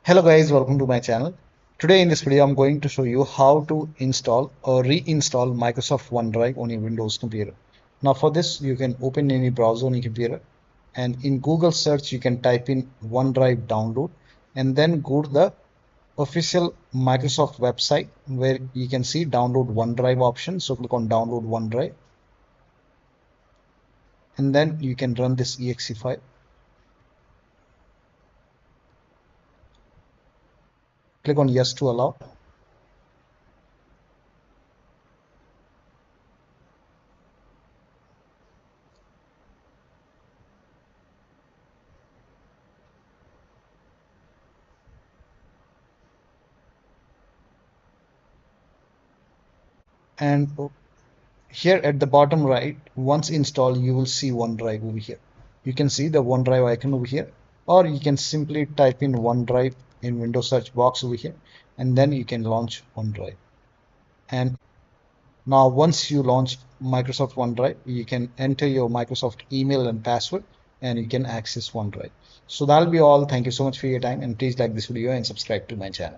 Hello guys, welcome to my channel. Today in this video I'm going to show you how to install or reinstall Microsoft OneDrive on your Windows computer. Now for this you can open any browser on your computer and in Google search you can type in OneDrive download and then go to the official Microsoft website where you can see download OneDrive option. So click on download OneDrive and then you can run this exe file. Click on yes to allow. And here at the bottom right, once installed, you will see OneDrive over here. You can see the OneDrive icon over here, or you can simply type in OneDrive in Windows search box over here, and then you can launch OneDrive. And now once you launch Microsoft OneDrive, you can enter your Microsoft email and password, and you can access OneDrive. So that'll be all. Thank you so much for your time, and please like this video and subscribe to my channel.